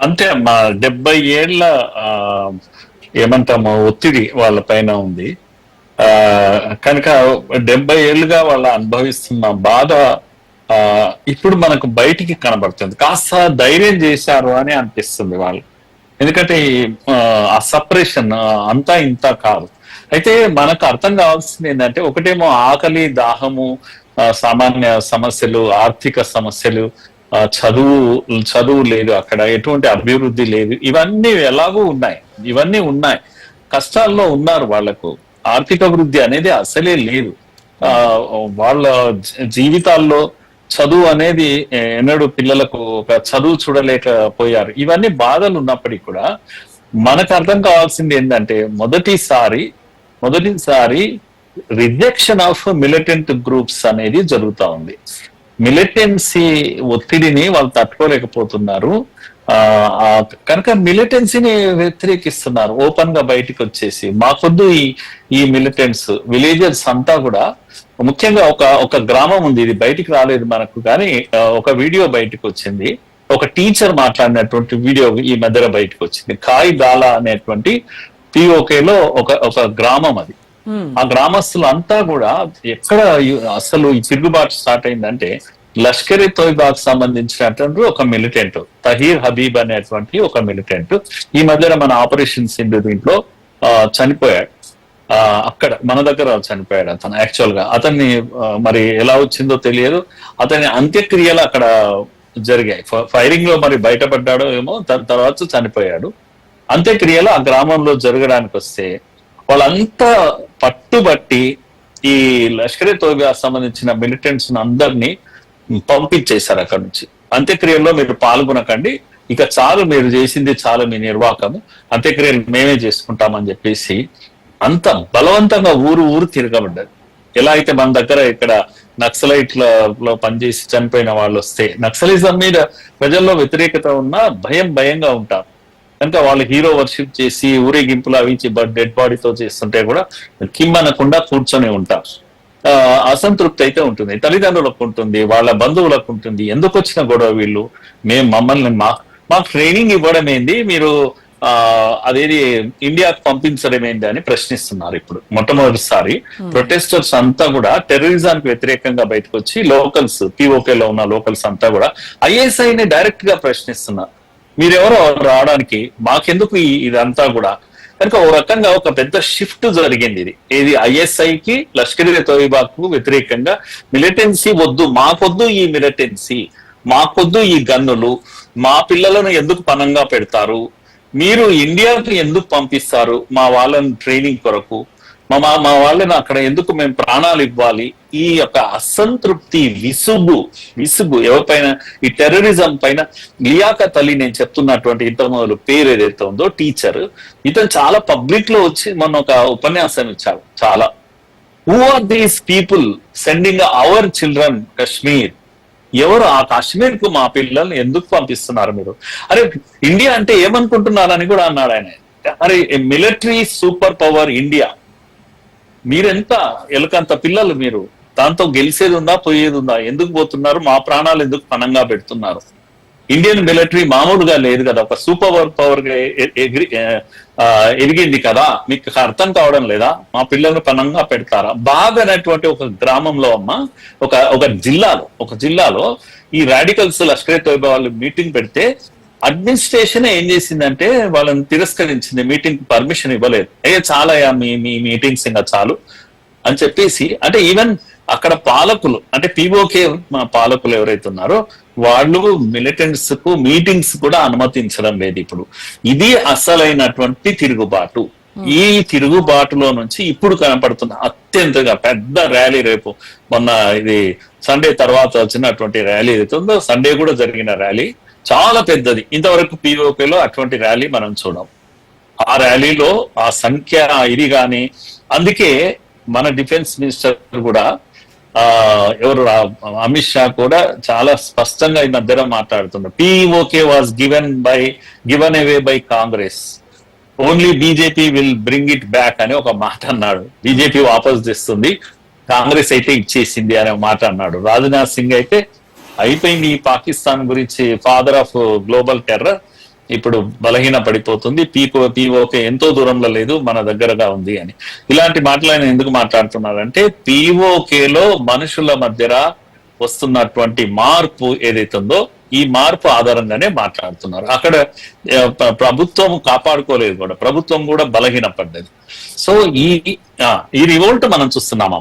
అంతే అమ్మా. 70 ఏళ్ల ఆ, ఏమంటాము ఒత్తిడి వాళ్ళ పైన ఉంది. ఆ కనుక 70 ఏళ్ళుగా వాళ్ళ అనుభవిస్తున్న బాధ ఆ ఇప్పుడు మనకు బయటికి కనబడుతుంది. కాస్త ధైర్యం చేశారు అని అనిపిస్తుంది వాళ్ళు. ఎందుకంటే ఆ సపరేషన్ అంతా ఇంత కాదు. అయితే మనకు అర్థం కావాల్సింది ఏంటంటే, ఒకటేమో ఆకలి, దాహము, సామాన్య సమస్యలు, ఆర్థిక సమస్యలు, చదువు చదువు లేదు, అక్కడ ఎటువంటి అభివృద్ధి లేదు, ఇవన్నీ ఎలాగూ ఉన్నాయి. ఇవన్నీ ఉన్నాయి, కష్టాల్లో ఉన్నారు. వాళ్లకు ఆర్థిక వృద్ధి అనేది అసలే లేదు. ఆ వాళ్ళ జీవితాల్లో చదువు అనేది ఎన్నడూ పిల్లలకు ఒక చదువు చూడలేకపోయారు. ఇవన్నీ బాధలు ఉన్నప్పటికీ కూడా మనకు అర్థం కావాల్సింది ఏంటంటే, మొదటిసారి రిజెక్షన్ ఆఫ్ మిలిటెంట్ గ్రూప్స్ అనేది జరుగుతా ఉంది. మిలిటెన్సీ ఒత్తిడిని వాళ్ళు తట్టుకోలేకపోతున్నారు. ఆ కనుక మిలిటెన్సీని వ్యతిరేకిస్తున్నారు ఓపెన్ గా బయటికి వచ్చేసి. మాకొద్దు ఈ మిలిటెంట్స్. విలేజర్స్ అంతా కూడా, ముఖ్యంగా ఒక గ్రామం ఉంది, ఇది బయటికి రాలేదు మనకు కానీ ఒక వీడియో బయటకు వచ్చింది. ఒక టీచర్ మాట్లాడినటువంటి వీడియో ఈ మధ్యలో బయటకు వచ్చింది. కాయ్ గాలా అనేటువంటి పిఓకేలో ఒక గ్రామం అది. ఆ గ్రామస్తులు అంతా కూడా ఎక్కడ అసలు ఈ తిరుగుబాటు స్టార్ట్ అయిందంటే, లష్కర్ ఇ తోయిబాకు సంబంధించినటువంటి ఒక మిలిటెంట్, తహీర్ హబీబ్ అనేటువంటి ఒక మిలిటెంట్ ఈ మధ్యన మన ఆపరేషన్ సింధు దీంట్లో చనిపోయాడు. అక్కడ మన దగ్గర చనిపోయాడు అతను. యాక్చువల్ గా అతన్ని మరి ఎలా వచ్చిందో తెలియదు. అతని అంత్యక్రియలు అక్కడ జరిగాయి. ఫైరింగ్ లో మరి బయటపడ్డాడో ఏమో, తర్వాత చనిపోయాడు. అంత్యక్రియలు ఆ గ్రామంలో జరగడానికి వస్తే వాళ్ళంతా పట్టుబట్టి ఈ లష్కర్ ఇ తోయిబా సంబంధించిన మిలిటెంట్స్ అందరినీ పంపించేశారు అక్కడ నుంచి. అంత్యక్రియల్లో మీరు పాల్గొనకండి, ఇక చాలు, మీరు చేసింది చాలు, మీ నిర్వాహకము, అంత్యక్రియలు మేమే చేసుకుంటామని చెప్పేసి అంత బలవంతంగా ఊరు తిరగబడ్డది. ఎలా అయితే మన దగ్గర ఇక్కడ నక్సలైట్లలో పనిచేసి చనిపోయిన వాళ్ళు వస్తే, నక్సలిజం మీద ప్రజల్లో వ్యతిరేకత ఉన్నా భయంగా ఉంటారు. కనుక వాళ్ళు హీరో వర్షిప్ చేసి ఊరేగింపులు అవి డెడ్ బాడీతో చేస్తుంటే కూడా కిమ్మనకుండా కూర్చొని ఉంటారు. అసంతృప్తి అయితే ఉంటుంది, తల్లిదండ్రులకు ఉంటుంది, వాళ్ళ బంధువులకు ఉంటుంది. ఎందుకు వచ్చిన గొడవ వీళ్ళు, మమ్మల్ని మాకు ట్రైనింగ్ ఇవ్వడం ఏంది, మీరు అదేది ఇండియాకు పంపించడం ఏంటి అని ప్రశ్నిస్తున్నారు. ఇప్పుడు మొట్టమొదటిసారి ప్రొటెస్టర్స్ అంతా కూడా టెర్రరిజానికి వ్యతిరేకంగా బయటకు వచ్చి, లోకల్స్, పిఓకేలో ఉన్న లోకల్స్ అంతా కూడా ఐఎస్ఐని డైరెక్ట్ గా ప్రశ్నిస్తున్నారు. మీరెవరో రావడానికి, మాకెందుకు ఇదంతా కూడా. కనుక ఓ రకంగా ఒక పెద్ద షిఫ్ట్ జరిగింది. ఇది ఏది ఐఎస్ఐకి, లష్కర్ ఇ తోయిబాకు వ్యతిరేకంగా మిలిటెన్సీ వద్దు, మాకొద్దు ఈ మిలిటెన్సీ, మాకొద్దు ఈ గన్నులు, మా పిల్లలను ఎందుకు పనంగా పెడతారు, మీరు ఇండియాకి ఎందుకు పంపిస్తారు మా వాళ్ళని ట్రైనింగ్ కొరకు, మా వాళ్ళని అక్కడ ఎందుకు మేము ప్రాణాలు ఇవ్వాలి. ఈ యొక్క అసంతృప్తి, విసుగు ఎవరిపైన, ఈ టెర్రరిజం పైన. లియాఖత్ అలీ, నేను చెప్తున్నటువంటి ఇంతకుముందు పేరు ఏదైతే ఉందో, టీచర్, ఇతను చాలా పబ్లిక్ లో వచ్చి మొన్న ఒక ఉపన్యాసం ఇచ్చాడు. చాలా, who are these people sending our children Kashmir, ఎవరు ఆ కాశ్మీర్ కు మా పిల్లల్ని ఎందుకు పంపిస్తున్నారు మీరు, అరే ఇండియా అంటే ఏమనుకుంటున్నారని కూడా అన్నాడు ఆయన. అరే మిలిటరీ సూపర్ పవర్ ఇండియా, మీరెంత ఎలకంత పిల్లలు, మీరు దాంతో గెలిచేది ఉందా, పోయేది ఉందా, ఎందుకు పోతున్నారు, మా ప్రాణాలు ఎందుకు పనంగా పెడుతున్నారు. ఇండియన్ మిలిటరీ మామూలుగా లేదు కదా, ఒక సూపర్ పవర్ గా ఎదిగింది కదా, మీకు అర్థం కావడం లేదా, మా పిల్లల్ని పనంగా పెడతారా. బాగా అనేటువంటి ఒక గ్రామంలో అమ్మ, ఒక జిల్లాలో ఈ రాడికల్స్ లష్కర్ ఇ తోయిబా వాళ్ళు మీటింగ్ పెడితే, అడ్మినిస్ట్రేషన్ ఏం చేసిందంటే వాళ్ళని తిరస్కరించింది, మీటింగ్ పర్మిషన్ ఇవ్వలేదు. చాలా మీ మీటింగ్స్ ఇంకా చాలు అని చెప్పేసి. అంటే ఈవెన్ అక్కడ పాలకులు, అంటే పిఓకే పాలకులు ఎవరైతే ఉన్నారో వాళ్ళు మిలిటెంట్స్ కు మీటింగ్స్ కూడా అనుమతించడం లేదు ఇప్పుడు. ఇది అసలైనటువంటి తిరుగుబాటు. ఈ తిరుగుబాటులో నుంచి ఇప్పుడు కనపడుతున్న అత్యంతగా పెద్ద ర్యాలీ, రేపు మొన్న ఇది సండే తర్వాత వచ్చినటువంటి ర్యాలీ ఏదైతే ఉందో, సండే కూడా జరిగిన ర్యాలీ చాలా పెద్దది. ఇంతవరకు పిఓకేలో అటువంటి ర్యాలీ మనం చూడం. ఆ ర్యాలీలో ఆ సంఖ్య ఇది కానీ, అందుకే మన డిఫెన్స్ మినిస్టర్ కూడా ఎవరు అమిత్ షా కూడా చాలా స్పష్టంగా ఈ మధ్యలో మాట్లాడుతున్నారు. PoK was given away by Congress, only BJP will bring it back అని ఒక మాట అన్నాడు. బీజేపీ వాపస్ తెస్తుంది, కాంగ్రెస్ అయితే ఇచ్చేసింది అనే మాట అన్నాడు. రాజ్నాథ్ సింగ్ అయితే అయిపోయింది, ఈ పాకిస్తాన్ గురించి ఫాదర్ ఆఫ్ గ్లోబల్ టెర్రర్, ఇప్పుడు బలహీన పడిపోతుంది, పీఓకే ఎంతో దూరంలో లేదు, మన దగ్గరగా ఉంది అని. ఇలాంటి మాటలు ఆయన ఎందుకు మాట్లాడుతున్నారంటే పీఓకేలో మనుషుల మధ్య వస్తున్నటువంటి మార్పు ఏదైతే ఉందో ఈ మార్పు ఆధారంగానే మాట్లాడుతున్నారు. అక్కడ ప్రభుత్వం కాపాడుకోలేదు కూడా, ప్రభుత్వం కూడా బలహీన పడ్డది. సో ఈ రివోల్ట్ మనం చూస్తున్నాం.